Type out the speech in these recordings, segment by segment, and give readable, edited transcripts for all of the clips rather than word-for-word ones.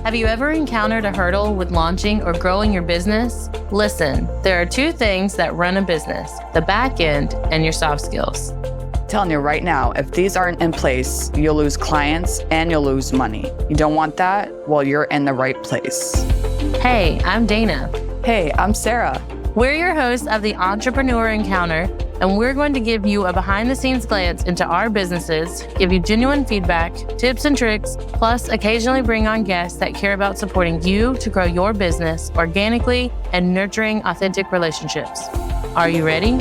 Have you ever encountered a hurdle with launching or growing your business? Listen, there are two things that run a business, the back end and your soft skills. Telling you right now, if these aren't in place, you'll lose clients and you'll lose money. You don't want that? Well, you're in the right place. Hey, I'm Dana. Hey, I'm Sarah. We're your hosts of the Entrepreneur Encounter, and we're going to give you a behind-the-scenes glance into our businesses, give you genuine feedback, tips and tricks, plus occasionally bring on guests that care about supporting you to grow your business organically and nurturing authentic relationships. Are you ready?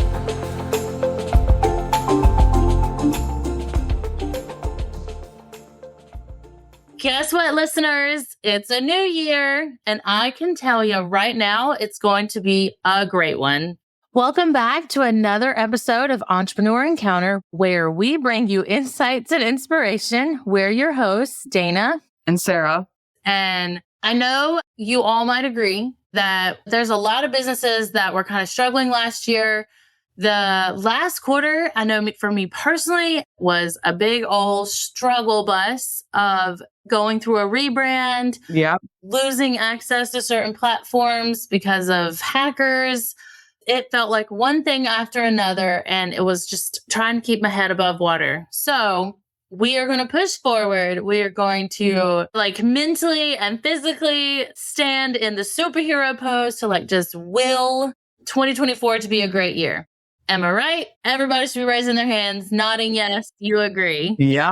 Guess what, listeners? It's a new year, and I can tell you right now, it's going to be a great one. Welcome back to another episode of Entrepreneur Encounter, where we bring you insights and inspiration. We're your hosts, Dana and Sarah. And I know you all might agree that there's a lot of businesses that were kind of struggling last year. The last quarter, I know for me personally, was a big old struggle bus of going through a rebrand, losing access to certain platforms because of hackers. It felt like one thing after another, and it was just trying to keep my head above water. So we are going to push forward. We are going to mentally and physically stand in the superhero pose to just will 2024 to be a great year. Am I right? Everybody should be raising their hands, nodding yes, you agree. Yeah.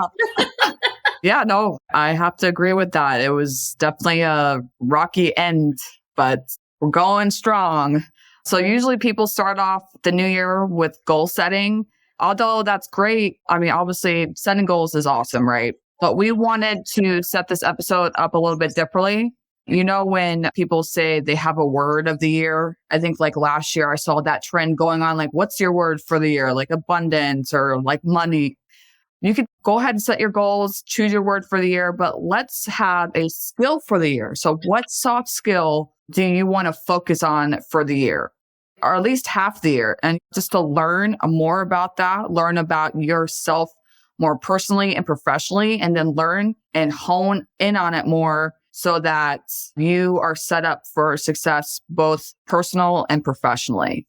Yeah, no, I have to agree with that. It was definitely a rocky end, but we're going strong. So usually people start off the new year with goal setting. Although that's great. I mean, obviously setting goals is awesome, right? But we wanted to set this episode up a little bit differently. You know, when people say they have a word of the year, I think last year I saw that trend going on. What's your word for the year? Abundance or money. You could go ahead and set your goals, choose your word for the year, but let's have a skill for the year. So what soft skill do you want to focus on for the year? Or at least half the year? And just to learn more about that, learn about yourself more personally and professionally, and then learn and hone in on it more so that you are set up for success, both personal and professionally.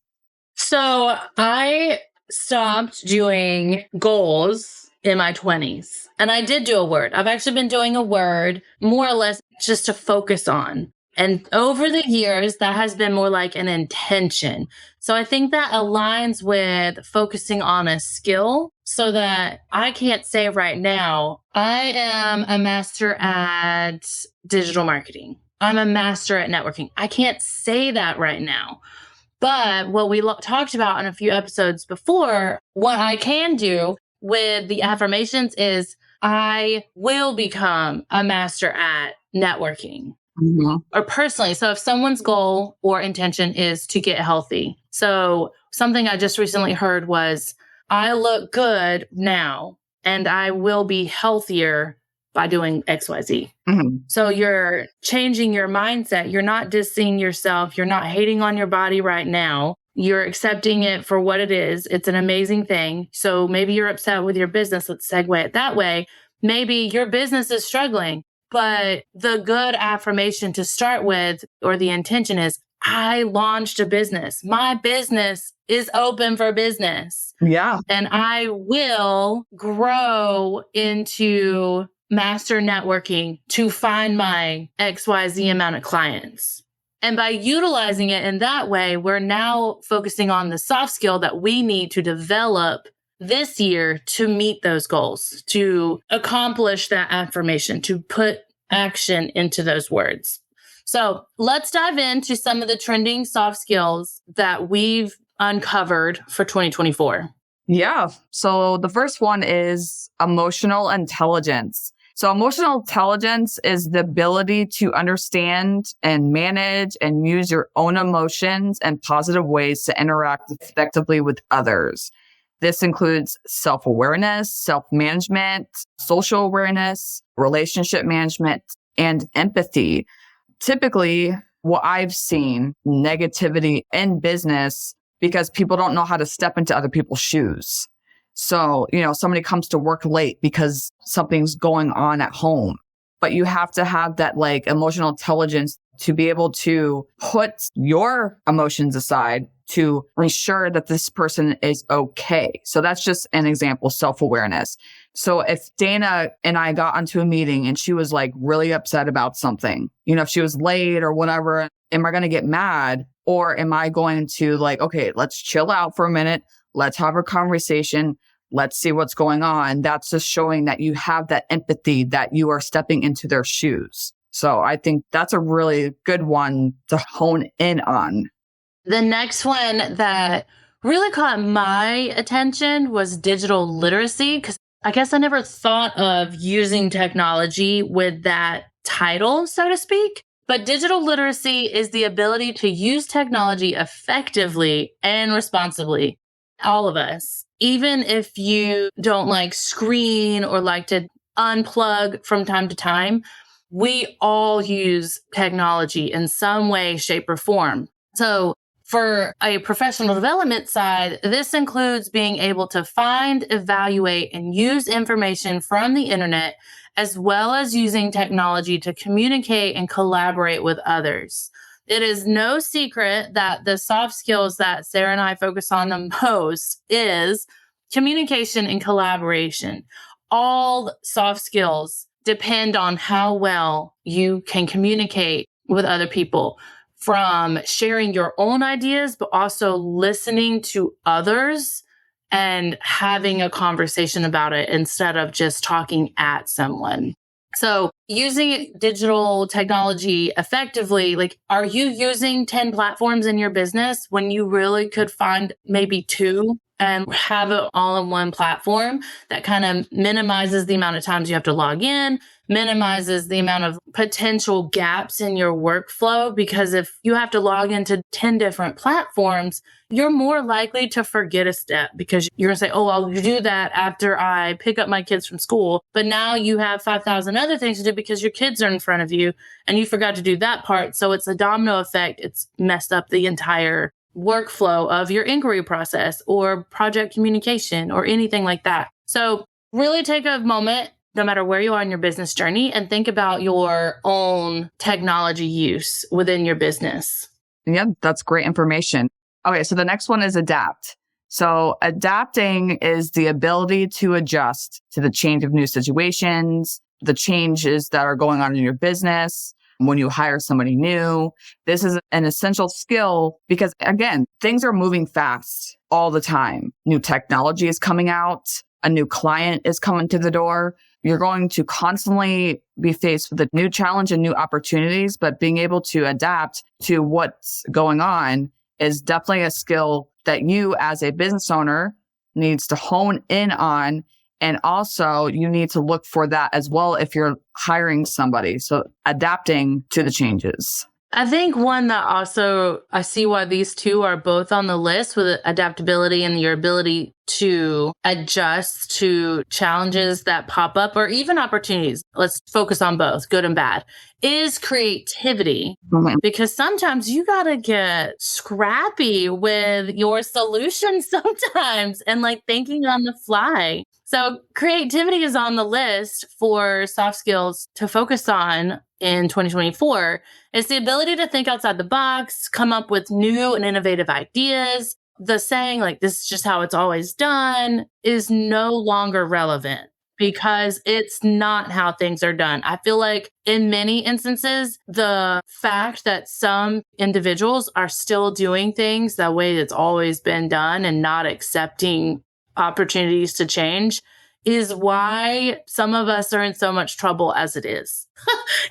So I stopped doing goals in my 20s, and I did do a word. I've actually been doing a word more or less just to focus on. And over the years, that has been more like an intention. So I think that aligns with focusing on a skill so that I can't say right now, I am a master at digital marketing. I'm a master at networking. I can't say that right now. But what we talked about in a few episodes before, what I can do with the affirmations is I will become a master at networking. Mm-hmm. Or personally. So if someone's goal or intention is to get healthy. So something I just recently heard was, I look good now and I will be healthier by doing XYZ. Mm-hmm. So you're changing your mindset. You're not dissing yourself. You're not hating on your body right now. You're accepting it for what it is. It's an amazing thing. So maybe you're upset with your business. Let's segue it that way. Maybe your business is struggling. But the good affirmation to start with, or the intention is, I launched a business. My business is open for business. Yeah. And I will grow into master networking to find my XYZ amount of clients. And by utilizing it in that way, we're now focusing on the soft skill that we need to develop this year to meet those goals, to accomplish that affirmation, to put action into those words. So let's dive into some of the trending soft skills that we've uncovered for 2024. Yeah. So the first one is emotional intelligence. So emotional intelligence is the ability to understand and manage and use your own emotions and positive ways to interact effectively with others. This includes self-awareness, self-management, social awareness, relationship management, and empathy. Typically, what I've seen, negativity in business because people don't know how to step into other people's shoes. So, somebody comes to work late because something's going on at home. but you have to have that like emotional intelligence to be able to put your emotions aside to ensure that this person is okay. So that's just an example, self-awareness. So if Dana and I got onto a meeting and she was like really upset about something, if she was late or whatever, am I going to get mad? Or am I going to like, okay, let's chill out for a minute. Let's have a conversation. Let's see what's going on. That's just showing that you have that empathy, that you are stepping into their shoes. So I think that's a really good one to hone in on. The next one that really caught my attention was digital literacy, because I guess I never thought of using technology with that title, so to speak. But digital literacy is the ability to use technology effectively and responsibly. All of us, even if you don't like screen or like to unplug from time to time, we all use technology in some way, shape, or form. So for a professional development side, this includes being able to find, evaluate, and use information from the internet, as well as using technology to communicate and collaborate with others. It is no secret that the soft skills that Sarah and I focus on the most is communication and collaboration. All soft skills depend on how well you can communicate with other people, from sharing your own ideas, but also listening to others and having a conversation about it instead of just talking at someone. So using digital technology effectively, like, are you using 10 platforms in your business when you really could find maybe 2 and have it all in one platform that kind of minimizes the amount of times you have to log in, minimizes the amount of potential gaps in your workflow? Because if you have to log into 10 different platforms, you're more likely to forget a step because you're going to say, oh, I'll do that after I pick up my kids from school. But now you have 5,000 other things to do because your kids are in front of you and you forgot to do that part. So it's a domino effect. It's messed up the entire workflow of your inquiry process or project communication or anything like that. So really take a moment, no matter where you are in your business journey, and think about your own technology use within your business. Yeah, that's great information. Okay, so the next one is adapt. So adapting is the ability to adjust to the change of new situations, the changes that are going on in your business. When you hire somebody new, this is an essential skill because, again, things are moving fast all the time. New technology is coming out. A new client is coming to the door. You're going to constantly be faced with a new challenge and new opportunities, but being able to adapt to what's going on is definitely a skill that you as a business owner needs to hone in on. And also you need to look for that as well if you're hiring somebody. So adapting to the changes. I think one that also, I see why these two are both on the list with adaptability and your ability to adjust to challenges that pop up or even opportunities. Let's focus on both, good and bad, is creativity. Mm-hmm. Because sometimes you got to get scrappy with your solutions sometimes and like thinking on the fly. So creativity is on the list for soft skills to focus on in 2024. It's the ability to think outside the box, come up with new and innovative ideas. The saying, like, this is just how it's always done, is no longer relevant because it's not how things are done. I feel like in many instances, the fact that some individuals are still doing things the way it's always been done and not accepting opportunities to change is why some of us are in so much trouble as it is.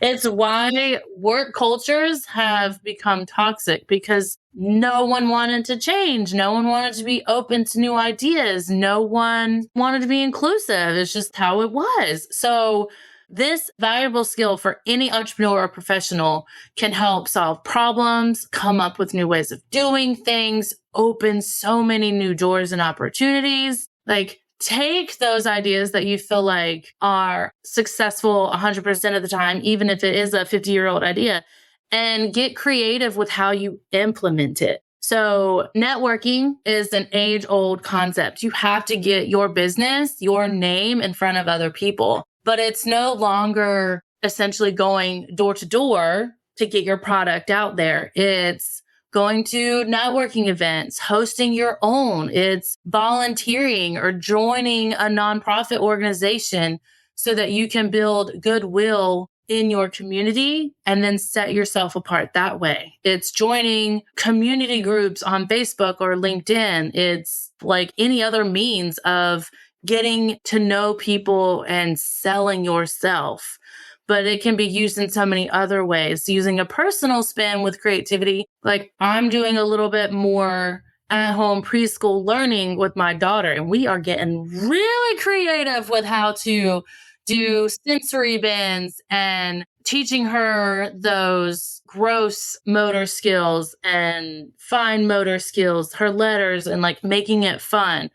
It's why work cultures have become toxic because no one wanted to change. No one wanted to be open to new ideas. No one wanted to be inclusive. It's just how it was. So this valuable skill for any entrepreneur or professional can help solve problems, come up with new ways of doing things, open so many new doors and opportunities. Like, take those ideas that you feel like are successful 100% of the time, even if it is a 50-year-old idea, and get creative with how you implement it. So networking is an age-old concept. You have to get your business, your name in front of other people, but it's no longer essentially going door to door to get your product out there. It's going to networking events, hosting your own. It's volunteering or joining a nonprofit organization so that you can build goodwill in your community and then set yourself apart that way. It's joining community groups on Facebook or LinkedIn. It's like any other means of getting to know people and selling yourself. But it can be used in so many other ways. Using a personal spin with creativity, like I'm doing a little bit more at-home preschool learning with my daughter, and we are getting really creative with how to do sensory bins and teaching her those gross motor skills and fine motor skills, her letters, and like making it fun.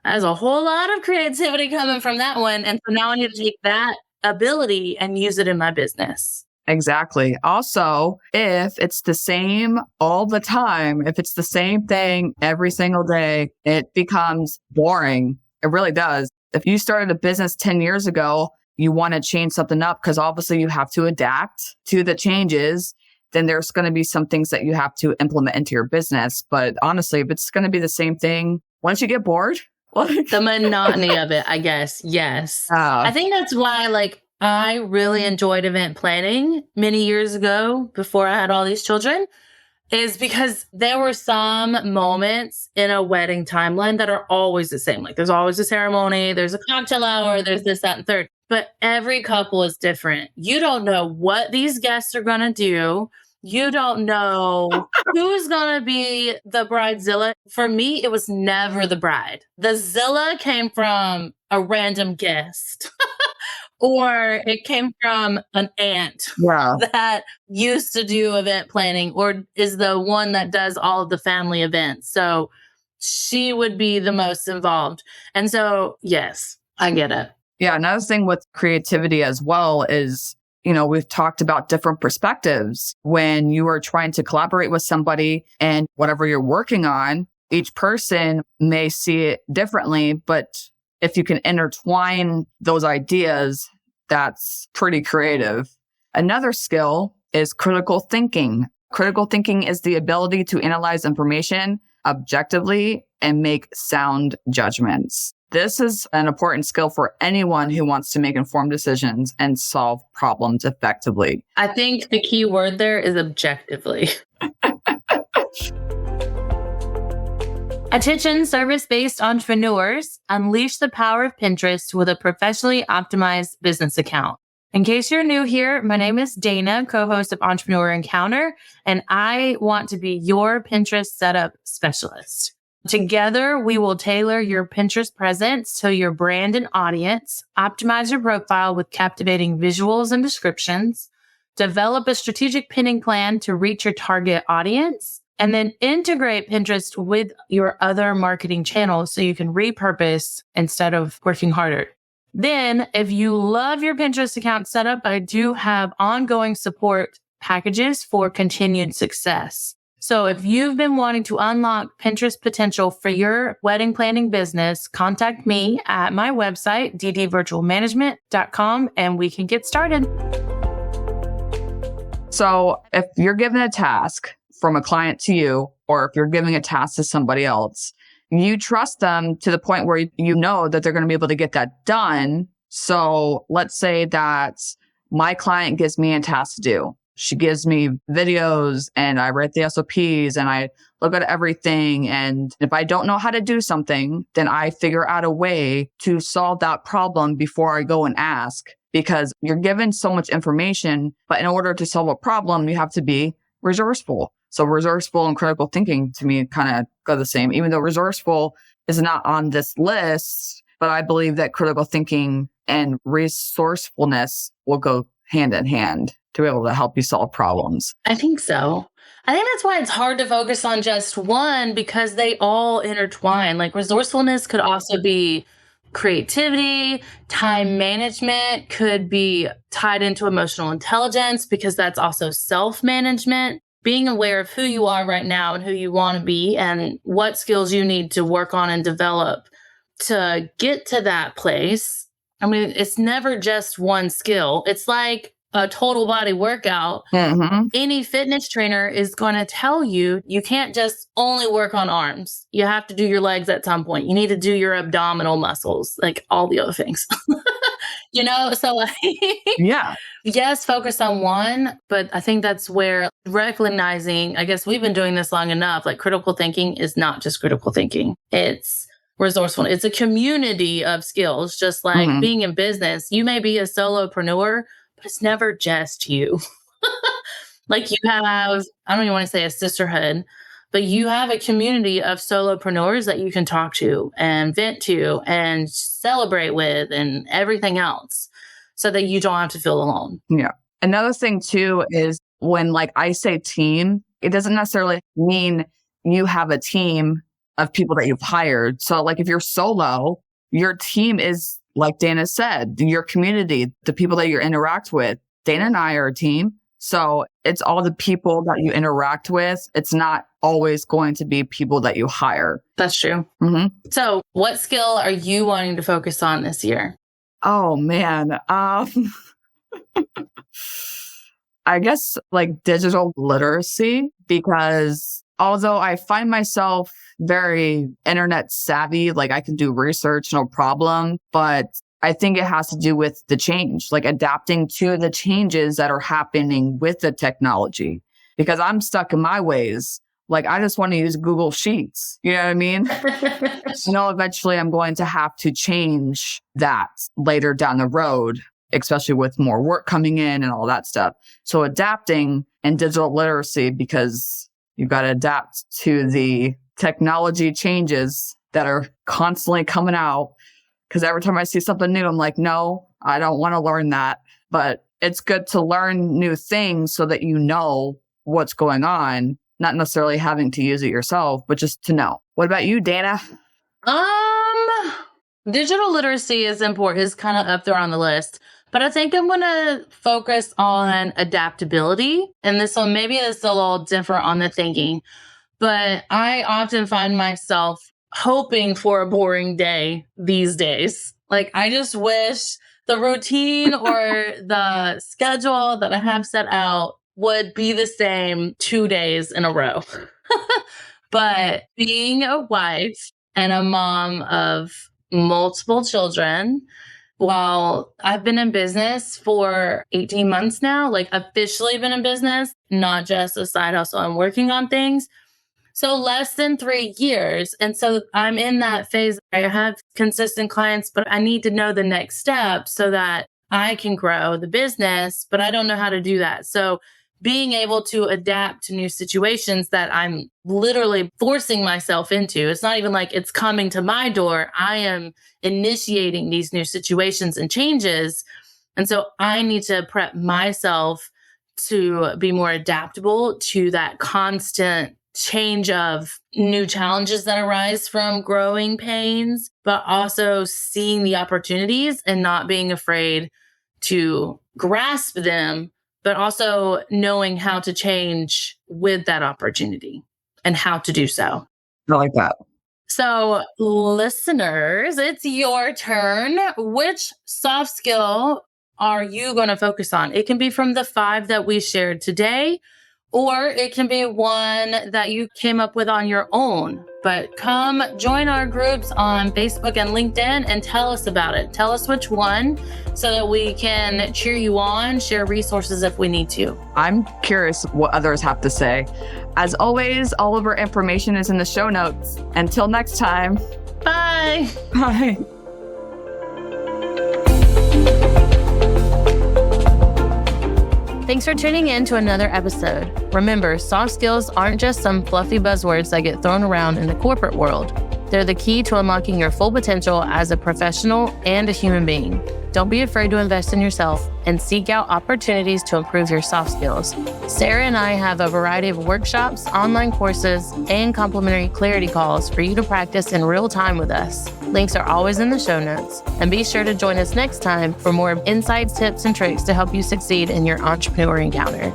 There's a whole lot of creativity coming from that one. And so now I need to take that ability and use it in my business. Exactly. Also, if it's the same all the time, if it's the same thing every single day, it becomes boring. It really does. If you started a business 10 years ago, you want to change something up because obviously you have to adapt to the changes. Then there's going to be some things that you have to implement into your business. But honestly, if it's going to be the same thing, once you get bored, the monotony of it, I guess. Yes. I think that's why, I really enjoyed event planning many years ago before I had all these children, is because there were some moments in a wedding timeline that are always the same. Like there's always a ceremony, there's a cocktail hour, there's this, that, and third. But every couple is different. You don't know what these guests are going to do. You don't know who's going to be the bridezilla. For me, it was never the bride. The zilla came from a random guest or it came from an aunt that used to do event planning or is the one that does all of the family events. So she would be the most involved. And so, yes, I get it. Yeah. Another thing with creativity as well is, we've talked about different perspectives. When you are trying to collaborate with somebody and whatever you're working on, each person may see it differently. But if you can intertwine those ideas, that's pretty creative. Another skill is critical thinking. Critical thinking is the ability to analyze information objectively and make sound judgments. This is an important skill for anyone who wants to make informed decisions and solve problems effectively. I think the key word there is objectively. Attention service-based entrepreneurs, unleash the power of Pinterest with a professionally optimized business account. In case you're new here, my name is Dana, co-host of Entrepreneur Encounter, and I want to be your Pinterest setup specialist. Together, we will tailor your Pinterest presence to your brand and audience, optimize your profile with captivating visuals and descriptions, develop a strategic pinning plan to reach your target audience, and then integrate Pinterest with your other marketing channels so you can repurpose instead of working harder. Then, if you love your Pinterest account setup, I do have ongoing support packages for continued success. So if you've been wanting to unlock Pinterest potential for your wedding planning business, contact me at my website, ddvirtualmanagement.com, and we can get started. So if you're given a task from a client to you, or if you're giving a task to somebody else, you trust them to the point where you know that they're going to be able to get that done. So let's say that my client gives me a task to do. She gives me videos and I write the SOPs and I look at everything. And if I don't know how to do something, then I figure out a way to solve that problem before I go and ask, because you're given so much information. But in order to solve a problem, you have to be resourceful. So resourceful and critical thinking to me kind of go the same, even though resourceful is not on this list. But I believe that critical thinking and resourcefulness will go hand in hand to be able to help you solve problems. I think so. I think that's why it's hard to focus on just one, because they all intertwine. Like resourcefulness could also be creativity, time management could be tied into emotional intelligence because that's also self-management. Being aware of who you are right now and who you want to be and what skills you need to work on and develop to get to that place. I mean, it's never just one skill. It's like a total body workout, any fitness trainer is going to tell you you can't just only work on arms. You have to do your legs at some point. You need to do your abdominal muscles, like all the other things. So like, Yeah. yes, focus on one, but I think that's where recognizing, I guess we've been doing this long enough, like critical thinking is not just critical thinking. It's resourceful. It's a community of skills, just like being in business. You may be a solopreneur, but it's never just you. Like you have, I don't even want to say a sisterhood, but you have a community of solopreneurs that you can talk to and vent to and celebrate with and everything else so that you don't have to feel alone. Yeah. Another thing too is when like I say team, it doesn't necessarily mean you have a team of people that you've hired. So like if you're solo, your team is, like Dana said, your community, the people that you interact with. Dana and I are a team. So it's all the people that you interact with. It's not always going to be people that you hire. That's true. So what skill are you wanting to focus on this year? Oh, man. I guess like digital literacy, because although I find myself very internet savvy, like I can do research, no problem, but I think it has to do with the change, like adapting to the changes that are happening with the technology, because I'm stuck in my ways. Like I just want to use Google Sheets. You know what I mean? Eventually I'm going to have to change that later down the road, especially with more work coming in and all that stuff. So adapting and digital literacy, because you've got to adapt to the technology changes that are constantly coming out. Because every time I see something new, I'm like, no, I don't want to learn that. But it's good to learn new things so that you know what's going on, not necessarily having to use it yourself, but just to know. What about you, Dana? Digital literacy is important, is kind of up there on the list. But I think I'm going to focus on adaptability. And this one, maybe it's a little different on the thinking. But I often find myself hoping for a boring day these days. Like, I just wish the routine or the schedule that I have set out would be the same 2 days in a row. But being a wife and a mom of multiple children, while I've been in business for 18 months now, like officially been in business, not just a side hustle, I'm working on things. So less than 3 years. And so I'm in that phase. I have consistent clients, but I need to know the next step so that I can grow the business, but I don't know how to do that. So being able to adapt to new situations that I'm literally forcing myself into, it's not even like it's coming to my door. I am initiating these new situations and changes. And so I need to prep myself to be more adaptable to that constant change of new challenges that arise from growing pains, but also seeing the opportunities and not being afraid to grasp them, but also knowing how to change with that opportunity and how to do so. I like that. So listeners, it's your turn. Which soft skill are you going to focus on? It can be from the 5 that we shared today, or it can be one that you came up with on your own. But come join our groups on Facebook and LinkedIn and tell us about it. Tell us which one so that we can cheer you on, share resources if we need to. I'm curious what others have to say. As always, all of our information is in the show notes. Until next time. Bye. Bye. Thanks for tuning in to another episode. Remember, soft skills aren't just some fluffy buzzwords that get thrown around in the corporate world. They're the key to unlocking your full potential as a professional and a human being. Don't be afraid to invest in yourself and seek out opportunities to improve your soft skills. Sarah and I have a variety of workshops, online courses, and complimentary clarity calls for you to practice in real time with us. Links are always in the show notes. And be sure to join us next time for more insights, tips, and tricks to help you succeed in your entrepreneur encounter.